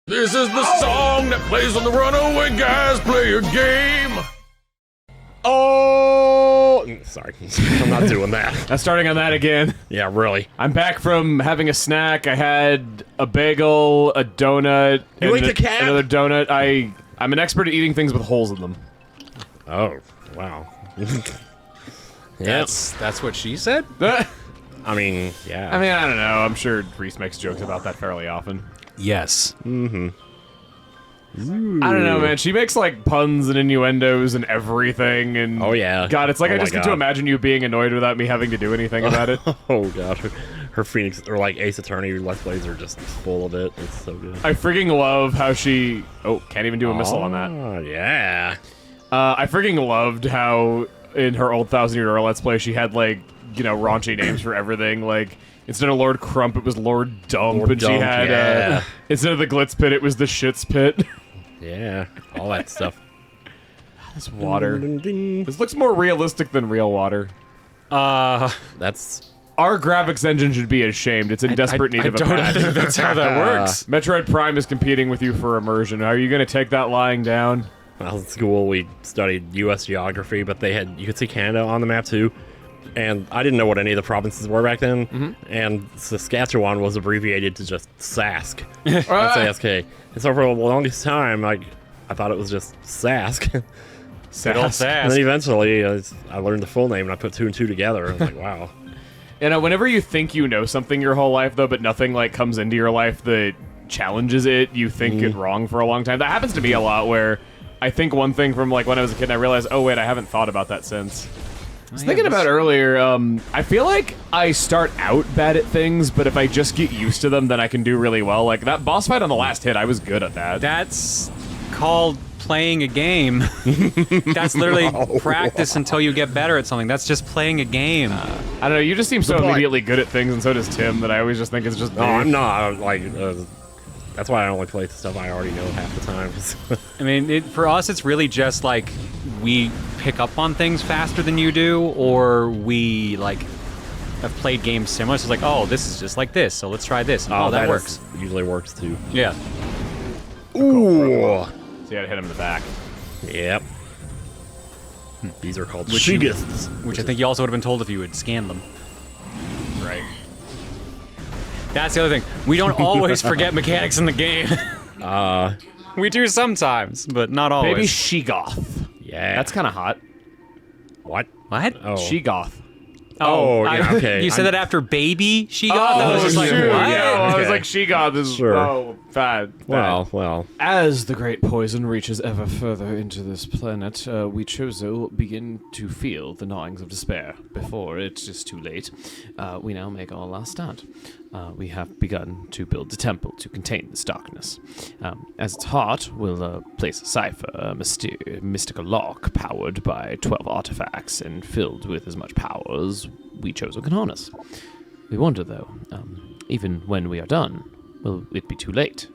This is the song that plays on the Runaway Guys Play a Game. Oh, sorry. I'm not doing that. I'm starting on that again. Yeah, really. I'm back from having a snack. I had a bagel, a donut, You ate the cat? another donut. I'm an expert at eating things with holes in them. Oh, wow. That's what she said? I mean, yeah. I don't know. I'm sure Reese makes jokes about that fairly often. Yes. Mm-hmm. I don't know, man. She makes like puns and innuendos and everything, and Oh, yeah. God, it's like Oh I my just get to God. imagine you being annoyed without me having to do anything about it. Oh, God. Her Phoenix, or like Ace Attorney Let's Plays are just full of it. It's so good. I freaking love how she... Oh, can't even do a missile on that. Oh, yeah. I freaking loved how in her old 1000-Year Let's Play she had like, you know, raunchy names for everything. Like, instead of Lord Crump, it was Lord Dump, Lord and she Dump, had, yeah. instead of the Glitz Pit, it was the Shits Pit. Yeah, all that stuff. This water. Ding, ding, ding. This looks more realistic than real water. That's... Our graphics engine should be ashamed. It's in desperate need of a patch. think that's how that works. Metroid Prime is competing with you for immersion. Are you going to take that lying down? Well, in school we studied U.S. geography, but they had, you could see Canada on the map too. And I didn't know what any of the provinces were back then. And Saskatchewan was abbreviated to just Sask. S-A-S-K. And so for the longest time, I thought it was just Sask. Good old Sask. Sask. And then eventually I learned the full name and I put two and two together. I was like, wow. You know, whenever you think you know something your whole life, though, but nothing, like, comes into your life that challenges it, you think it wrong for a long time. That happens to me a lot, where I think one thing from, like, when I was a kid, and I realized, oh, wait, I haven't thought about that since. I was thinking about earlier, I feel like I start out bad at things, but if I just get used to them, then I can do really well. Like, that boss fight on the last hit, I was good at that. That's called playing a game. That's literally practice until you get better at something. That's just playing a game. I don't know, you just seem so point. immediately good at things, and so does Tim, that I always just think it's just No, me. I'm not. That's why I only play the stuff I already know half the time. I mean, for us, it's really just like we pick up on things faster than you do, or we like have played games similar. So it's like, oh, this is just like this, so let's try this. Oh, that works. Usually works too. Yeah. Ooh. So you gotta hit him in the back. Yep. These are called Which you- Shigas. Which I think you also would have been told if you had scanned them. Right. That's the other thing. We don't always forget mechanics in the game. We do sometimes, but not always. Baby Sheegoth. Yeah. That's kind of hot. What? What? Oh. Sheegoth. Oh, yeah, okay. You said that after baby she got? That was just like, shoot. what? Yeah, well, I was Okay. like, Sheegoth is Sure. bad. Well. As the great poison reaches ever further into this planet, we Chozo begin to feel the gnawings of despair. Before it is too late, we now make our last stand. We have begun to build a temple to contain this darkness. As its heart, we'll place a cipher, a mystical lock powered by 12 artifacts and filled with as much power as we Chozo can harness. We wonder, though, even when we are done, will it be too late?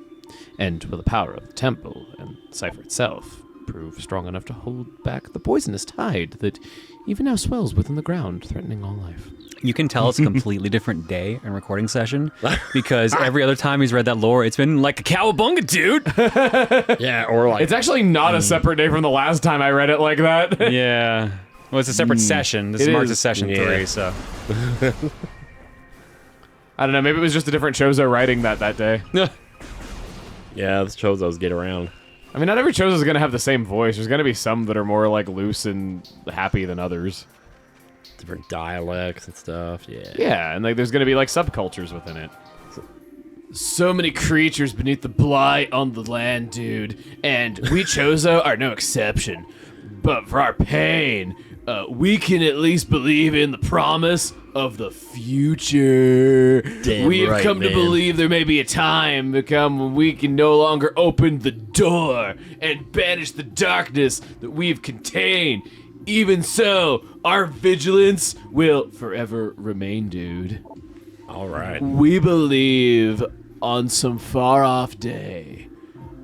And will the power of the temple and the cipher itself prove strong enough to hold back the poisonous tide that even now swells within the ground, threatening all life? You can tell it's a completely different day and recording session because every other time he's read that lore, it's been like a cowabunga, dude. Yeah, or like... It's actually not a separate day from the last time I read it like that. Yeah. Well, it's a separate session. This It marks is. a session Yeah. 3, so. I don't know, maybe it was just a different Chozo writing that day. Yeah, this Chozos get around. I mean, not every Chozo is going to have the same voice. There's going to be some that are more, like, loose and happy than others. Different dialects and stuff, yeah. Yeah, and, like, there's going to be, like, subcultures within it. So many creatures beneath the blight on the land, dude. And we Chozo are no exception. But for our pain, we can at least believe in the promise of the future. Damn We have right, come to man. believe there may be a time to come when we can no longer open the door and banish the darkness that we've contained. Even so, our vigilance will forever remain, dude. All right. We believe on some far-off day,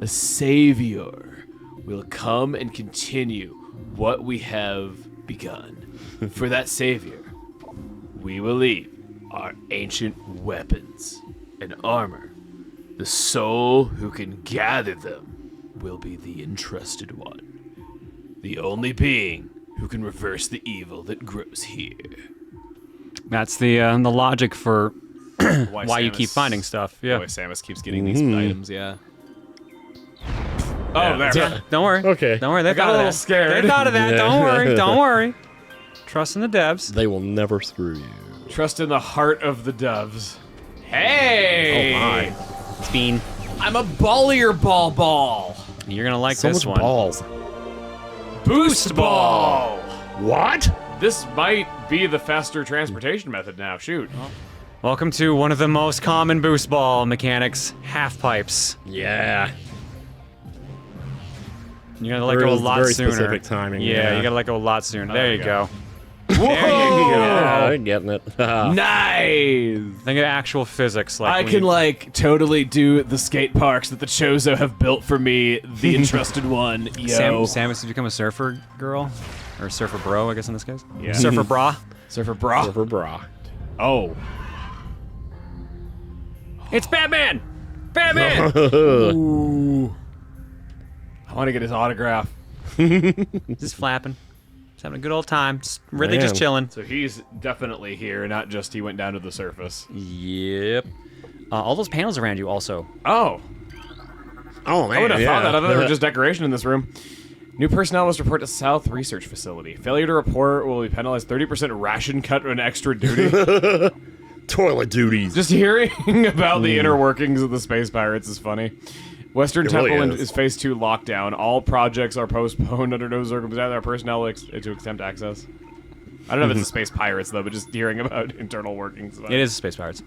a savior will come and continue what we have begun. For that savior, we will leave our ancient weapons and armor The soul who can gather them will be the entrusted one. The only being who can reverse the evil that grows here. That's the logic for why you keep finding stuff. Yeah. Why Samus keeps getting these items, yeah. Oh, there. Yeah, don't worry. Okay. Don't worry. They I got thought a of little that. scared. They thought of that. Yeah. Don't worry. Don't worry. Trust in the devs. They will never screw you. Trust in the heart of the doves. Hey! Oh my. It's Bean. I'm a ballier ball. You're gonna like So this much one. balls. Boost ball! What? This might be the faster transportation method now. Shoot. Welcome to one of the most common boost ball mechanics: half pipes. Yeah. You gotta let go a lot very sooner. specific timing. Yeah, you gotta let go a lot sooner. There you go. Whoa! Yeah, I'm getting it. Nice! Think of actual physics. Like I when can, you- like, totally do the skate parks that the Chozo have built for me, the entrusted one. Yo. Samus has become a surfer girl, or surfer bro, I guess in this case. Yeah. Surfer bra. Surfer bra. Silver bra. Oh. It's Batman. Batman. Ooh. I want to get his autograph. Just flapping. Just having a good old time. Just really Man. just chilling. So he's definitely here, not just he went down to the surface. Yep. All those panels around you also. Oh. Oh man. I would have yeah. thought that. I thought they were just decoration in this room. New personnel must report to South Research Facility. Failure to report will be penalized 30% ration cut and extra duty. toilet duties. Just hearing about the inner workings of the Space Pirates is funny. Western It Temple really is. is Phase 2 lockdown. All projects are postponed under no circumstances. Our personnel to attempt access. I don't know if it's the Space Pirates, though, but just hearing about internal workings. It is Space Pirates.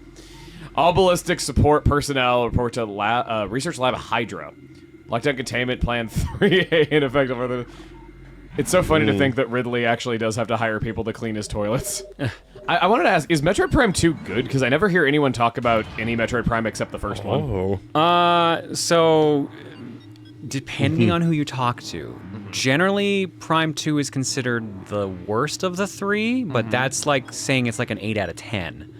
All ballistic support personnel report to Research Lab Hydra. Lockdown containment plan 3A ineffective. It's so funny to think that Ridley actually does have to hire people to clean his toilets. I wanted to ask, is Metroid Prime 2 good? Because I never hear anyone talk about any Metroid Prime except the first one. Oh. So, depending on who you talk to, generally Prime 2 is considered the worst of the three, but that's like saying it's like an 8 out of 10.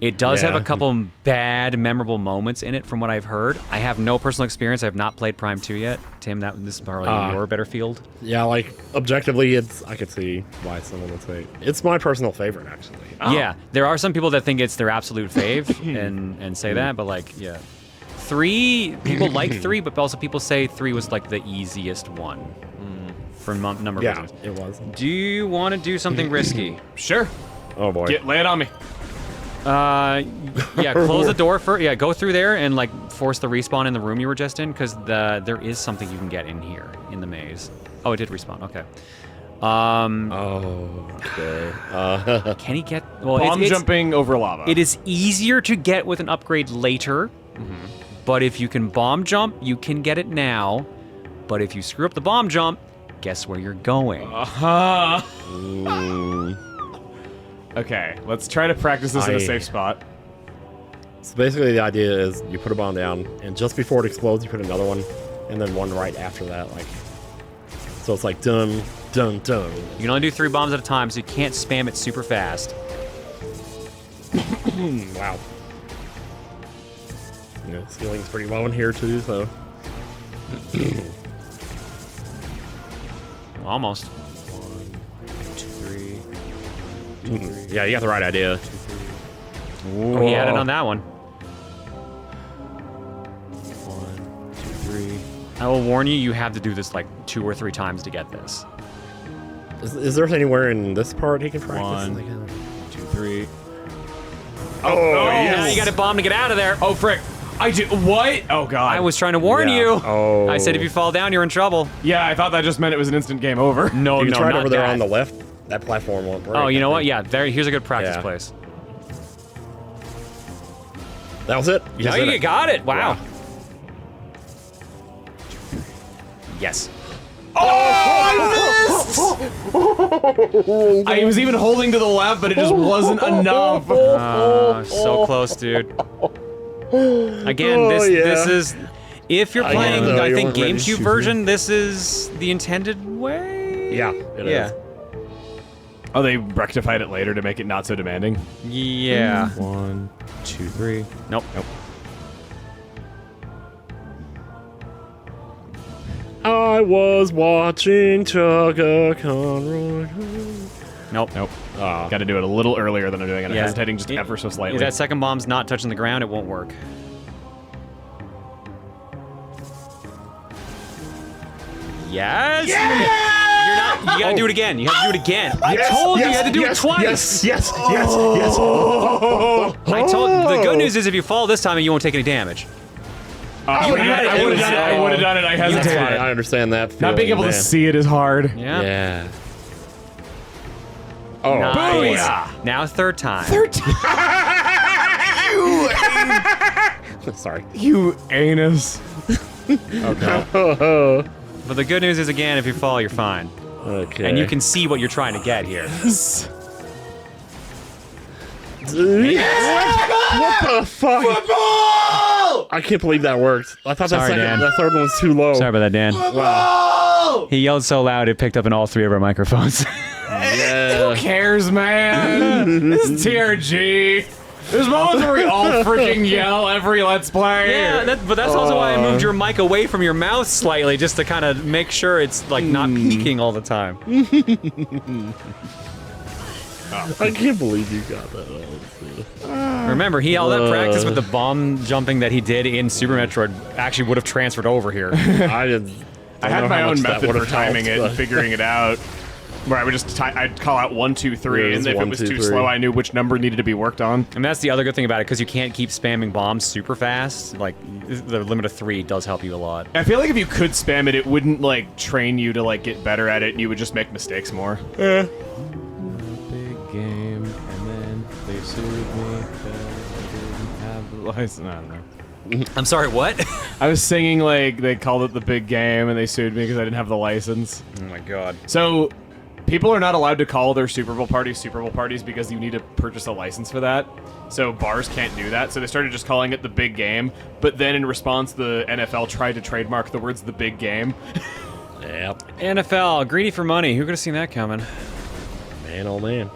It does have a Yeah. couple bad, memorable moments in it from what I've heard. I have no personal experience. I have not played Prime 2 yet. Tim, this is probably your better field. Yeah, like objectively, I could see why someone would say it's my personal favorite actually. Yeah, there are some people that think it's their absolute fave and say that, but like, yeah. 3, people like 3, but also people say 3 was like the easiest one for number of Yeah, reasons. it was. Do you want to do something risky? Sure. Oh boy. Lay it on me. Yeah, close the door for. Yeah, go through there and like force the respawn in the room you were just in, because there is something you can get in here in the maze. Oh, it did respawn. Okay. Oh, okay. Can he get? Well, Bomb it's, jumping over lava. It is easier to get with an upgrade later, but if you can bomb jump, you can get it now. But if you screw up the bomb jump, guess where you're going? Okay, let's try to practice this in a safe spot. So basically, the idea is you put a bomb down, and just before it explodes, you put another one, and then one right after that. Like, so it's like dun dun dun. You can only do 3 bombs at a time, so you can't spam it super fast. Wow. You know, the ceiling's pretty low in here too, so. Almost. 1, 2, 3. Yeah, you got the right idea. Ooh, he had it on that one. 1, 2, 3. I will warn you, you have to do this like 2 or 3 times to get this. Is there anywhere in this part he can practice? 1, 2, 3. Oh, Now you got to bomb to get out of there. Oh, frick. I do. What? Oh, God. I was trying to warn Yeah. you. Oh. I said if you fall down, you're in trouble. Yeah, I thought that just meant it was an instant game over. No, You no, tried not over there that. on the left. That platform won't break. Oh, you know I what? think. Yeah, here's a good practice Yeah. place. That was it. You No, just did you it. got it. Wow. Yeah. Yes. I was even holding to the left, but it just wasn't enough. So close, dude. Again, Oh, this yeah. is if you're playing, know, I you think weren't ready GameCube to. version. This is the intended way. Yeah, it Yeah. is. Oh, they rectified it later to make it not so demanding. Yeah. 1, 2, 3. Nope. Nope. I was watching Chugga Conroy. Nope. Got to do it a little earlier than I'm doing it. I'm Yeah. hesitating just ever so slightly. If that second bomb's not touching the ground, it won't work. Yes! You're not. You gotta do it again. You have to do it again. I told you had to do it twice. Yes. I told. The good news is if you fall this time, you won't take any damage. I would have done it. I That's hesitated. fine. I understand that. Not being able to see it is hard. Yeah. Yeah. Oh. Nice. Booyah! Now third time. Sorry. You anus. Okay. But the good news is again, if you fall, you're fine. Okay. And you can see what you're trying to get here. What the fuck? Football! I can't believe that worked. I thought Sorry, Dan. that third one was too low. Sorry about that, Dan. Wow. He yelled so loud it picked up in all three of our microphones. Yeah. Who cares, man? This is TRG. There's moments where we all freaking yell every Let's Play. Yeah, but that's also why I moved your mic away from your mouth slightly, just to kind of make sure it's like not peaking all the time. I can't believe you got that. Honestly. Remember, all that practice with the bomb jumping that he did in Super Metroid actually would have transferred over here. I didn't. I had my own method for would've timing helped, it and but- figuring it out. Where I would just I'd call out 1, 2, 3, Yeah, and if 1, it was 2, too 3. slow, I knew which number needed to be worked on. And that's the other good thing about it, because you can't keep spamming bombs super fast. Like, the limit of 3 does help you a lot. I feel like if you could spam it, it wouldn't like train you to like get better at it, and you would just make mistakes more. Eh. Big game, and then they sued me because I didn't have the license. I don't know. I'm sorry, what? I was singing like they called it the big game, and they sued me because I didn't have the license. Oh my god. So, people are not allowed to call their Super Bowl parties because you need to purchase a license for that. So bars can't do that. So they started just calling it the big game. But then in response, the NFL tried to trademark the words the big game. Yep. NFL, greedy for money. Who could have seen that coming? Man, oh man.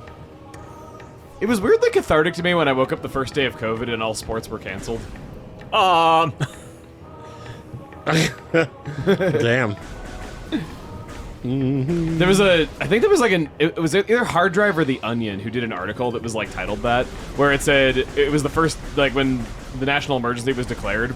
It was weirdly cathartic to me when I woke up the first day of COVID and all sports were canceled. Damn. There was I think there was like it was either Hard Drive or The Onion who did an article that was like titled that, where it said it was the first, like when the national emergency was declared,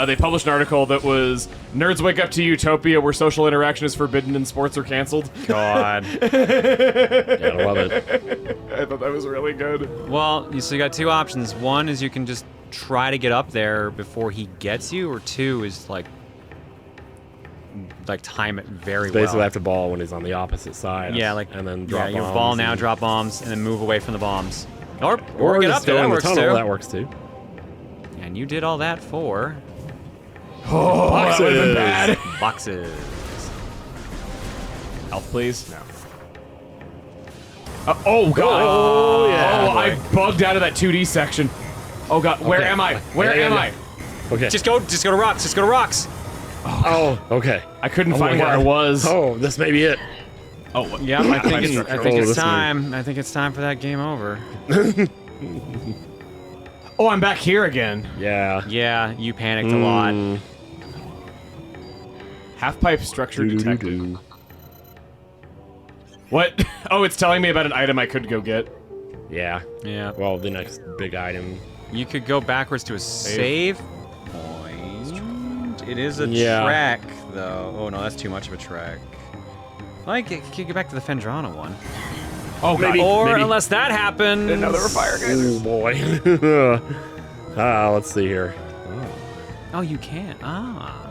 they published an article that was, nerds wake up to utopia where social interaction is forbidden and sports are canceled. God. Yeah, I love it. I thought that was really good. Well, so you got two options. One is you can just try to get up there before he gets you, or two is like time it very Basically, I well. have to ball when he's on the opposite side. Yeah, like and then drop you bombs. ball now, and- drop bombs, and then move away from the bombs. Or get just up there. go That in the works tunnel, too. That works too. And you did all that for Oh, that would've been bad. boxes. Health, please. No. Oh god. Oh, yeah. Oh, I bugged out of that 2D section. Oh god, where Okay. am I? Where Yeah, am yeah, I? yeah. Okay. Just go to rocks. Just go to rocks. Oh, okay. I couldn't Oh find my where I God. was. Oh, this may be it. Oh, what? Yeah, I think it's Oh, this time. I think it's time for that game over. Oh, I'm back here again. Yeah. Yeah, you panicked a lot. Half pipe structure detected. Doo-doo-doo. What? Oh, it's telling me about an item I could go get. Yeah. Yeah. Well, the next big item. You could go backwards to a save point. It is a Yeah. track, though. Oh no, that's too much of a track. Like, you could get back to the Fendrana one. Oh, God. Maybe. Or unless that happened. Didn't know there were fire guys. Oh boy. Let's see here. Oh, you can. Ah.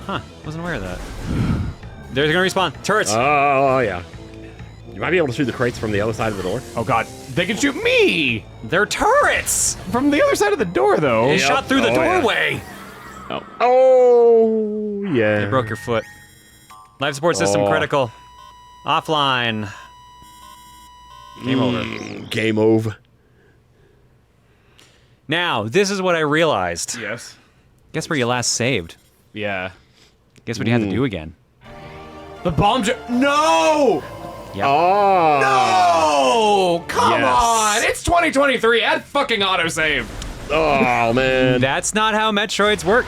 Huh. Wasn't aware of that. They're gonna respawn. Turrets. Oh yeah. You might be able to shoot the crates from the other side of the door. Oh, God. They can shoot me! They're turrets. From the other side of the door, though. They Yep. shot through the Oh, yeah. doorway. Oh yeah. They broke your foot. Life support system Oh. critical. Offline. Game over. Game over. Now, this is what I realized. Yes. Guess where you last saved? Yeah. Guess what you had to do again? The bomb No! Yep. Oh. Oh! Come Yes. on! It's 2023. Add fucking autosave. Oh man. That's not how Metroids work.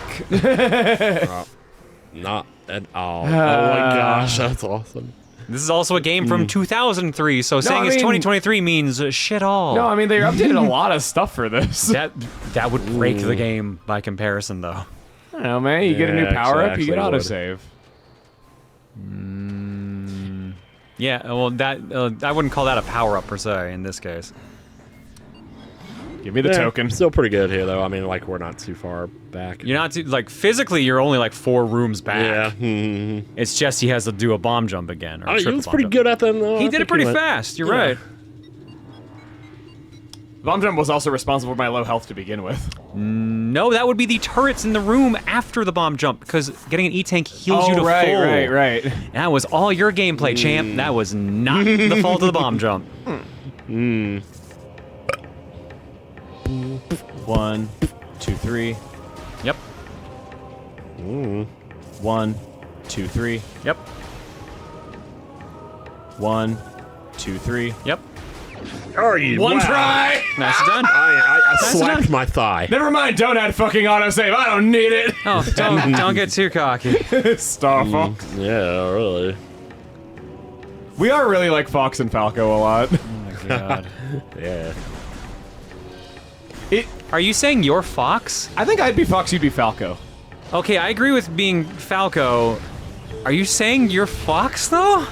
Not And oh my gosh, that's awesome. This is also a game from 2003, so saying it's 2023 means shit all. No, I mean, they updated a lot of stuff for this. That would break the game by comparison, though. I don't know, man. You get a new Yeah, power-up, you get actually autosave. Yeah, well, that I wouldn't call that a power-up per se in this case. Give me the token. Still pretty good here, though. I mean, like, we're not too far back. You're not too, like, physically, you're only like 4 rooms back. Yeah. It's just he has to do a bomb jump again. Or a He triple was bomb pretty jump. good at them, though. He I did it think pretty went- fast. You're Yeah. right. Bomb jump was also responsible for my low health to begin with. No, that would be the turrets in the room after the bomb jump, because getting an E-tank heals you to full. right. And that was all your gameplay, champ. That was not the fault of the bomb jump. 1, 2, 3. Yep. 1, 2, 3. Yep. 1, 2, 3. Yep. Oh, you One try! Nicely done. I slapped my thigh. Never mind, don't add fucking autosave. I don't need it. Oh, don't get too cocky. Star Fox. Yeah, really. We are really like Fox and Falco a lot. Oh my god. Yeah. Are you saying you're Fox? I think I'd be Fox, you'd be Falco. Okay, I agree with being Falco. Are you saying you're Fox, though?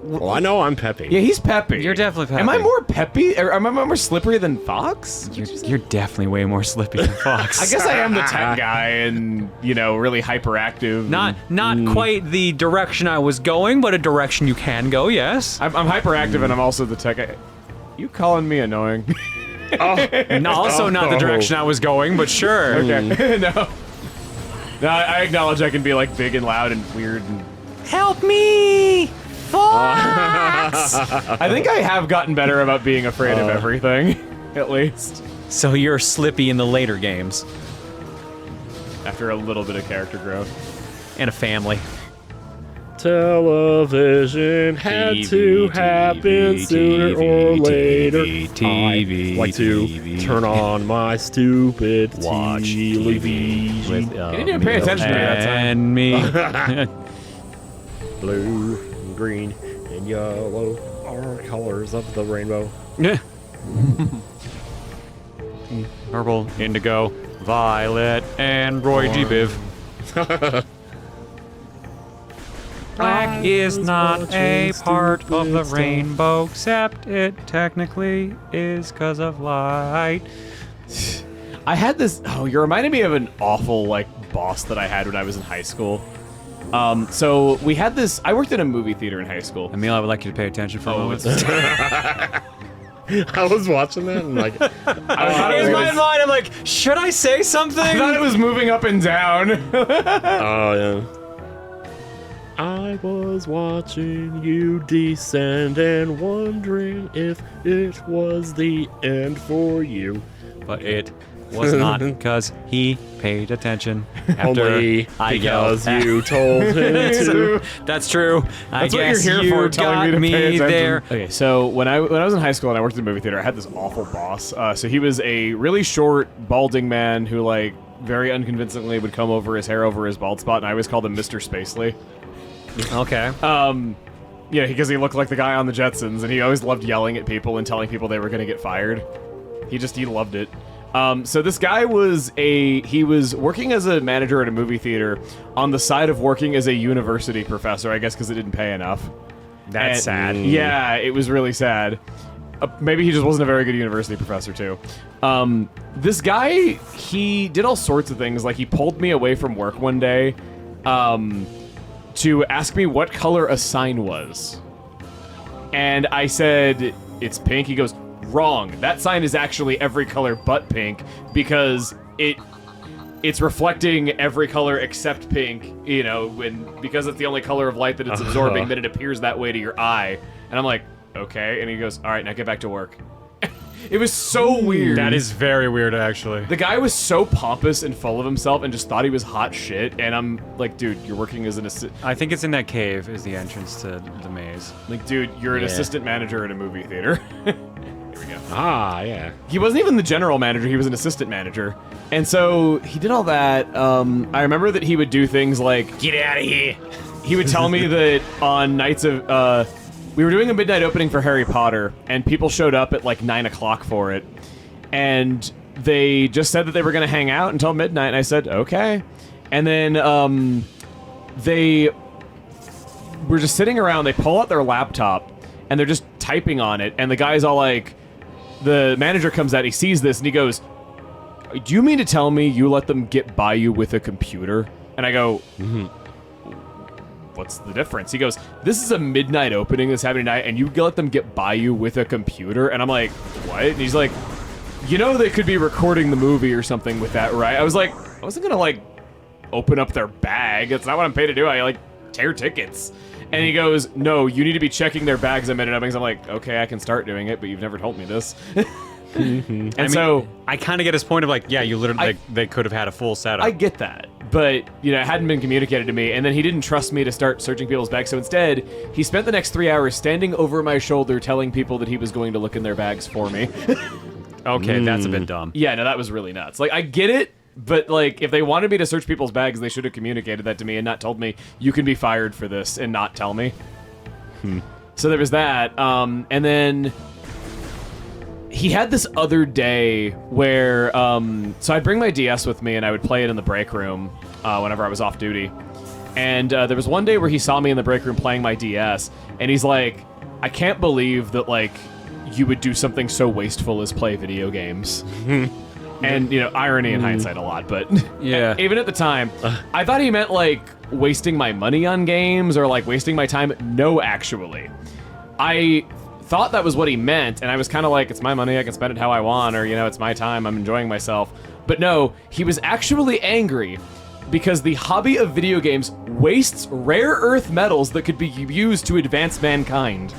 Well, I know I'm Peppy. Yeah, he's peppy. You're definitely peppy. Am I more peppy? Or am I more slippery than Fox? You're definitely way more slippy than Fox. I guess I am the tech guy and, you know, really hyperactive. Not quite the direction I was going, but a direction you can go, yes. I'm hyperactive and I'm also the tech guy. You calling me annoying? Also not the direction I was going, but sure. Okay. No. No, I acknowledge I can be like big and loud and weird and... Help me! Fox! I think I have gotten better about being afraid of everything. At least. So you're Slippy in the later games. After a little bit of character growth. And a family. Television had to happen sooner or later. I like to turn on my stupid television. With, You didn't even pay attention to me that time. And me. Blue, green, and yellow are colors of the rainbow. Purple, indigo, violet, and Roy G. Biv. Black is not a part of the rainbow, except it technically is because of light. I had this... Oh, you reminded me of an awful, like, boss that I had when I was in high school. So we had this... I worked in a movie theater in high school. Emil, I would like you to pay attention for a moment. I was watching that and like, I thought it In was, my mind, I'm like, should I say something? I thought it was moving up and down. oh yeah. I was watching you descend and wondering if it was the end for you. But it was not, because he paid attention after Only I because yelled. you told him to. That's true. That's I what guess you're here for, telling me to pay attention. there. Okay, so when I was in high school and I worked in a movie theater, I had this awful boss. So he was a really short, balding man who, like, very unconvincingly would comb over his hair over his bald spot, and I always called him Mr. Spacely. Okay. Yeah, because he looked like the guy on the Jetsons, and he always loved yelling at people and telling people they were going to get fired. He loved it. So this guy he was working as a manager at a movie theater on the side of working as a university professor, I guess because it didn't pay enough. That's sad. Yeah, it was really sad. Maybe he just wasn't a very good university professor, too. This guy, he did all sorts of things. Like, he pulled me away from work one day to ask me what color a sign was. And I said, it's pink. He goes, wrong. That sign is actually every color but pink because it's reflecting every color except pink, you know, because it's the only color of light that it's absorbing, then it appears that way to your eye. And I'm like, okay. And he goes, all right, now get back to work. It was so weird. That is very weird, actually. The guy was so pompous and full of himself and just thought he was hot shit. And I'm like, dude, you're working as an assistant. I think it's in that cave is the entrance to the maze. Like, dude, you're an assistant manager at a movie theater. Here we go. Ah, yeah. He wasn't even the general manager, he was an assistant manager. And so he did all that. I remember that he would do things like, get out of here. He would tell me that on nights of, we were doing a midnight opening for Harry Potter, and people showed up at like 9 o'clock for it. And they just said that they were going to hang out until midnight, and I said, okay. And then they were just sitting around, they pull out their laptop, and they're just typing on it, and the guy's all like, the manager comes out, he sees this, and he goes, do you mean to tell me you let them get by you with a computer? And I go, what's the difference? He goes, this is a midnight opening that's happening tonight, and you let them get by you with a computer? And I'm like, what? And he's like, you know they could be recording the movie or something with that, right? I was like, I wasn't gonna, like, open up their bag. That's not what I'm paid to do. I, like, tear tickets. And he goes, no, you need to be checking their bags at minute openings. I'm like, okay, I can start doing it, but you've never told me this. And so I kind of get his point of like, yeah, you literally they could have had a full setup. I get that, but you know, it hadn't been communicated to me, and then he didn't trust me to start searching people's bags. So instead, he spent the next 3 hours standing over my shoulder, telling people that he was going to look in their bags for me. Okay, that's a bit dumb. Yeah, no, that was really nuts. Like, I get it, but like, if they wanted me to search people's bags, they should have communicated that to me and not told me you can be fired for this and not tell me. So there was that, and then he had this other day where, so I'd bring my DS with me and I would play it in the break room whenever I was off duty. And there was one day where he saw me in the break room playing my DS, and he's like, I can't believe that, like, you would do something so wasteful as play video games. And, you know, irony in hindsight a lot, but Yeah. even at the time, I thought he meant, like, wasting my money on games or, like, wasting my time. No, actually. I thought that was what he meant, and I was kind of like, it's my money, I can spend it how I want, or, you know, it's my time, I'm enjoying myself. But no, he was actually angry because the hobby of video games wastes rare earth metals that could be used to advance mankind.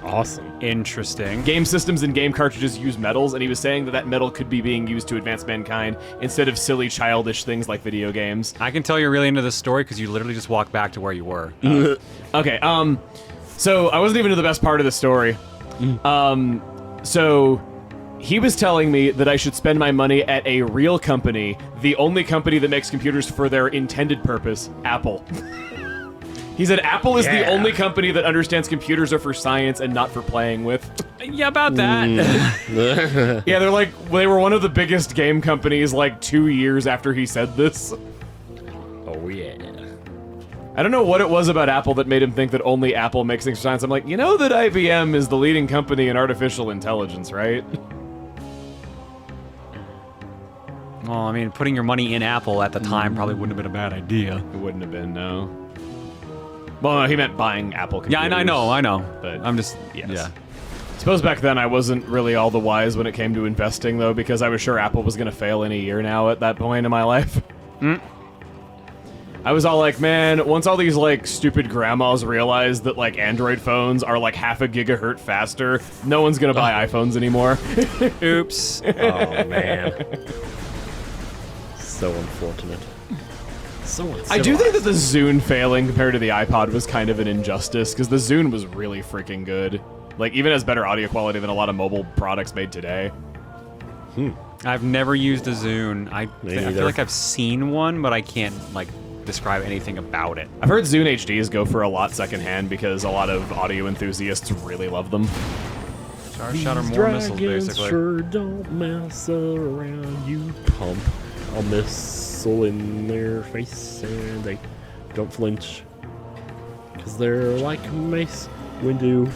Awesome. Interesting. Game systems and game cartridges use metals, and he was saying that that metal could be being used to advance mankind instead of silly, childish things like video games. I can tell you're really into this story because you literally just walked back to where you were. Okay, so I wasn't even to the best part of the story. So he was telling me that I should spend my money at a real company, the only company that makes computers for their intended purpose, Apple. He said Apple is the only company that understands computers are for science and not for playing with. Yeah, about that. Yeah, they were one of the biggest game companies like 2 years after he said this. Oh, yeah. I don't know what it was about Apple that made him think that only Apple makes things for science. I'm like, you know that IBM is the leading company in artificial intelligence, right? Well, I mean, putting your money in Apple at the time probably wouldn't have been a bad idea. It wouldn't have been, no. Well, no, he meant buying Apple computers. Yeah, I know. But I'm just, yes. yeah. Suppose back then I wasn't really all the wise when it came to investing, though, because I was sure Apple was going to fail any year now at that point in my life. I was all like, man, once all these, like, stupid grandmas realize that, like, Android phones are, like, 0.5 gigahertz faster, no one's going to buy iPhones anymore. Oops. Oh, man. So unfortunate. So uncivilized. I do think that the Zune failing compared to the iPod was kind of an injustice, because the Zune was really freaking good. Like, even has better audio quality than a lot of mobile products made today. I've never used a Zune. I neither. feel like I've seen one, but I can't, like, describe anything about it. I've heard Zune HDs go for a lot secondhand because a lot of audio enthusiasts really love them. Shot or more missiles, Dragons basically. sure don't mess around, you pump. A missile in their face and they don't flinch. Because they're like Mace Windu,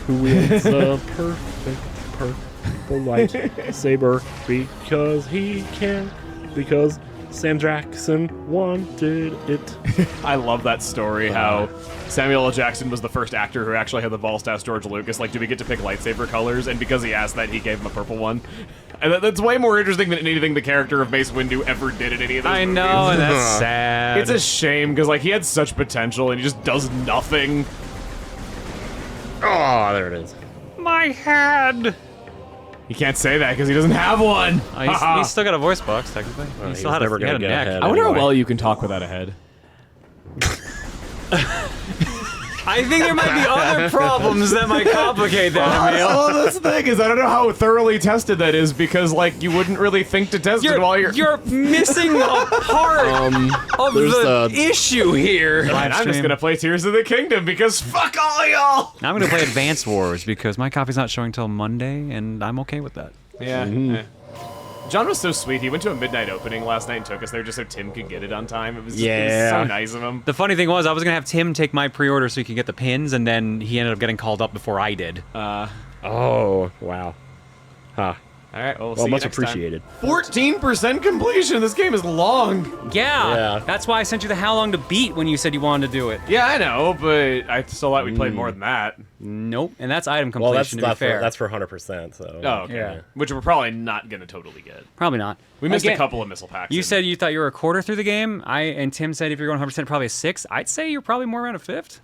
who wields a perfect purple lightsaber because he can. Because Sam Jackson wanted it. I love that story, how Samuel L. Jackson was the first actor who actually had the balls to ask George Lucas, like, do we get to pick lightsaber colors? And because he asked that, he gave him a purple one. And that's way more interesting than anything the character of Mace Windu ever did in any of those I movies. know, and that's sad. It's a shame, because, like, he had such potential, and he just does nothing. Oh, there it is. My head! He can't say that, because he doesn't have one! He's still got a voice box, technically. Well, He still he's had never he had gonna a get neck. ahead. I wonder how Anyway. well you can talk without a head. I think there might be other problems that might complicate that, Emil. Well, that's the thing is, I don't know how thoroughly tested that is because, like, you wouldn't really think to test it while You're missing a part of the issue here. Fine, I'm just gonna play Tears of the Kingdom because fuck all of y'all. I'm gonna play Advanced Wars because my copy's not showing till Monday, and I'm okay with that. Yeah. John was so sweet. He went to a midnight opening last night and took us there just so Tim could get it on time. It was so nice of him. The funny thing was, I was gonna have Tim take my pre-order so he could get the pins, and then he ended up getting called up before I did. Oh, wow. Huh. All right, well, Well, see much you next appreciated. time. 14% completion. This game is long. Yeah, that's why I sent you the how long to beat when you said you wanted to do it. Yeah, I know, but I still thought we played more than that. Nope, and that's item Well, completion, that's to be fair. that's for 100%, so... Oh, okay. Yeah. Which we're probably not gonna totally get. Probably not. We missed a Again, couple of missile packs. You said you thought you were a quarter through the game. And Tim said if you're going 100%, probably a 6. I'd say you're probably more around a 5th.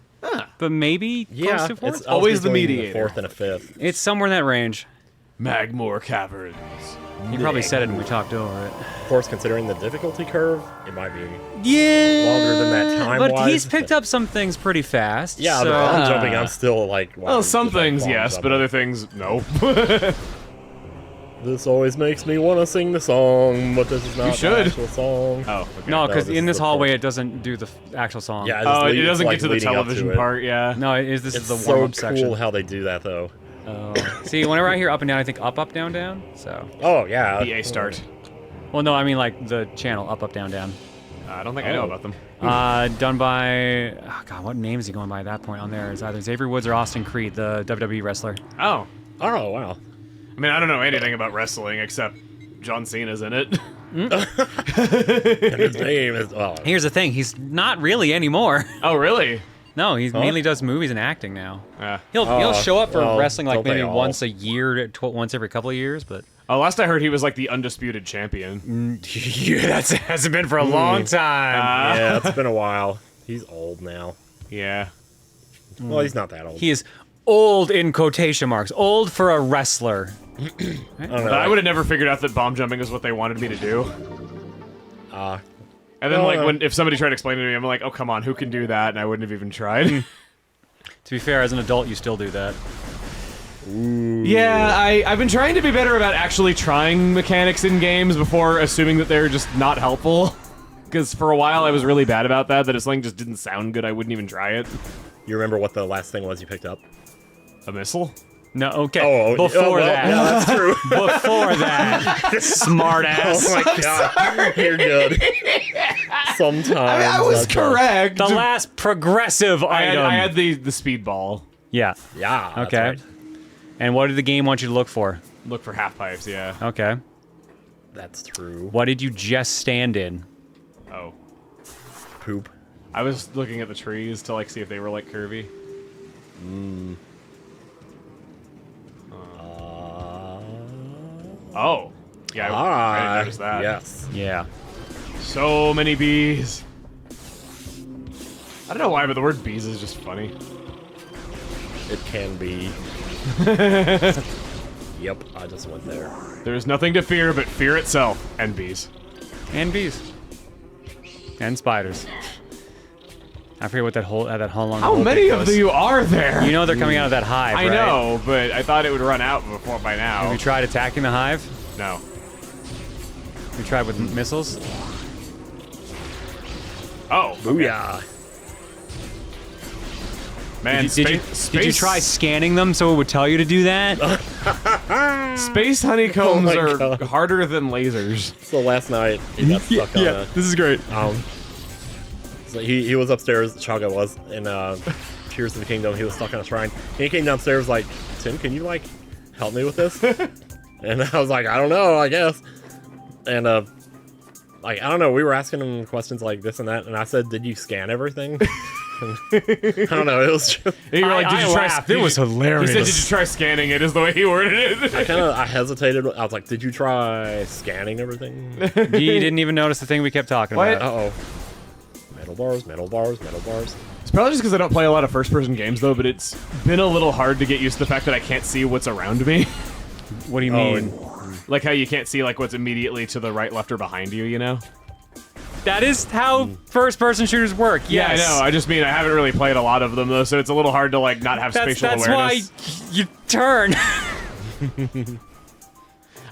But maybe close to 4th. it's always the between mediator. A 4th and a 5th. It's somewhere in that range. Magmoor Caverns. You probably said it and we talked over it. Of course, considering the difficulty curve, it might be Yeah. longer than that time-wise. But he's picked up some things pretty fast. Yeah, so. the bomb jumping, I'm still like... wow, Well, some just like things bomb yes, but jumping. other things no. This always makes me want to sing the song, but this is not should. the actual song. Oh, okay. No, because this in is this the hallway part. it doesn't do the actual song. Yeah, Oh, it it's doesn't like get to the leading up television it. part, yeah. No, this is the It's warm-up so section. cool how they do that, though. See, whenever I hear up and down, I think up, up, down, down. So. Oh, yeah. The A start. Well, no, I mean like the channel up, up, down, down. I don't think I know about them. Done by, oh God, what name is he going by at that point on there? It's either Xavier Woods or Austin Creed, the WWE wrestler. Oh. Oh, wow. I mean, I don't know anything about wrestling except John Cena's in it. And his name is... Oh, Here's the thing, he's not really anymore. Oh, really? No, he mainly does movies and acting now. Yeah. He'll show up for well, wrestling like don't they maybe all? once a year, once every couple of years, but Oh, last I heard he was like the undisputed champion. yeah, that hasn't been for a long time. yeah, it's been a while. He's old now. Yeah. Well, he's not that old. He is old in quotation marks, old for a wrestler. I don't know. But I would have never figured out that bomb jumping is what they wanted me to do. And then, like, if somebody tried to explain it to me, I'm like, oh, come on, who can do that? And I wouldn't have even tried. To be fair, as an adult, you still do that. Yeah, I've been trying to be better about actually trying mechanics in games before assuming that they're just not helpful. Because for a while I was really bad about that if something just didn't sound good, I wouldn't even try it. You remember what the last thing was you picked up? A missile? No, okay. Oh, Before well, that. Yeah, that's true. Before that. Smart ass. Oh my god, you're good. Sometimes. I was that's correct. The last progressive item. I had the speedball. Yeah. Yeah. That's Okay. right. And what did the game want you to look for? Look for half pipes, yeah. Okay. That's true. What did you just stand in? Oh. Poop. I was looking at the trees to like see if they were like curvy. Oh. Yeah, I didn't notice that. Yes. Yeah. So many bees. I don't know why, but the word bees is just funny. It can be. Yep, I just went there. There's nothing to fear but fear itself and bees. And bees. And spiders. I forget what that whole long. How many of you are there? You know they're coming out of that hive, I right? know, but I thought it would run out before by now. Have you tried attacking the hive? No. You tried with missiles? Oh, Booyah. man, Did you try scanning them so it would tell you to do that? Space honeycombs Oh my are God. harder than lasers. So last night, he got stuck on a... this is great. So he was upstairs, Chaga was, in Tears of the Kingdom. He was stuck on a shrine. And he came downstairs like, Tim, can you, like, help me with this? And I was like, I don't know, I guess. And, like, I don't know, we were asking him questions like this and that, and I said, did you scan everything? I don't know, it was just... And you were like, did you try? laughed. It was hilarious. He said, did you try scanning it? Is the way he worded it. I hesitated. I was like, did you try scanning everything? You didn't even notice the thing we kept talking What? about. Uh-oh. Metal bars, metal bars, metal bars. It's probably just because I don't play a lot of first-person games, though, but it's been a little hard to get used to the fact that I can't see what's around me. What do you Oh, mean? Like how you can't see like what's immediately to the right, left, or behind you, you know? That is how first-person shooters work. Yes. Yeah, I know. I just mean I haven't really played a lot of them though, so it's a little hard to like not have spatial That's awareness. why you turn.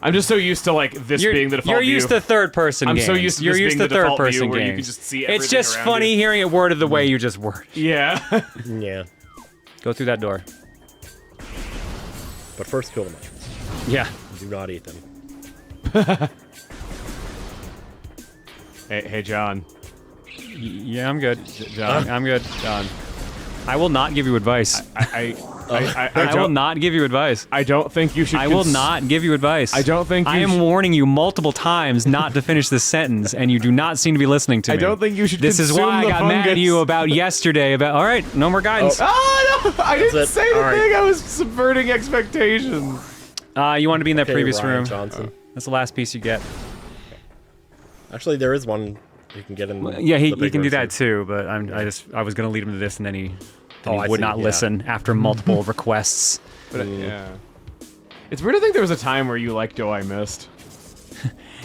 I'm just so used to like this being the default You're view. used to third-person I'm games. so used to You're this used being to the default third-person view where games. you can just see everything It's just around funny you. hearing it worded the way you just worded. Yeah. Yeah. Go through that door. But first, kill the mushrooms. Yeah. Do not eat them. Hey, John. Yeah, I'm good. John. I'm good, John. I will not give you advice. I I will not give you advice. I don't think you should. I will not give you advice. I don't think I you am sh- warning you multiple times not to finish this sentence, and you do not seem to be listening to me. I don't think you should. This is consume why I the got mad at fungus. you about yesterday. About all right, no more guidance. Oh no! I didn't it. say the All right. thing. I was subverting expectations. You want to be in that Okay, previous Ryan room. Johnson. That's the last piece you get. Actually, there is one you can get in. Yeah, the he big can do room, that so- too. But I was gonna lead him to this, and then he I would see, not yeah. listen after multiple requests. But yeah, it's weird to think there was a time where you liked "Oh I Missed."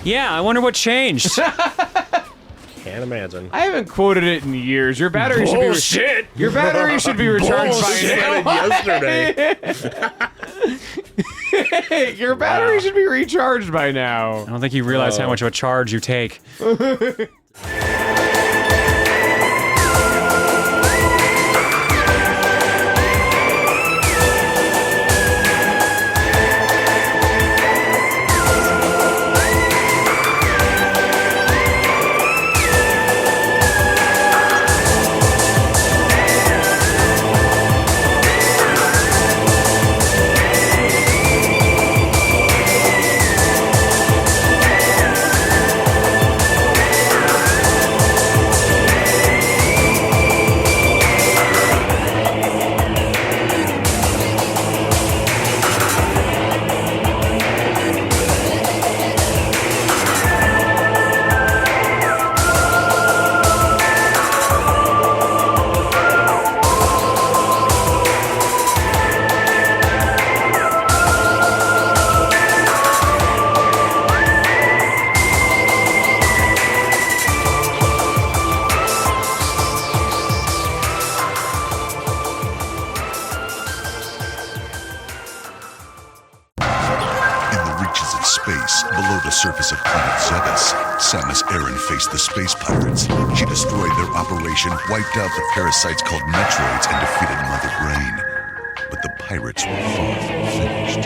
Yeah, I wonder what changed. Can't imagine. I haven't quoted it in years. Your battery should be. Bullshit! Your battery should be recharged by Bullshit yesterday. Your battery should be recharged by now. I don't think you realize how much of a charge you take. In the reaches of space, below the surface of planet Zegas, Samus Aran faced the space pirates. She destroyed their operation, wiped out the parasites called Metroids, and defeated Mother Brain. But the pirates were far from finished.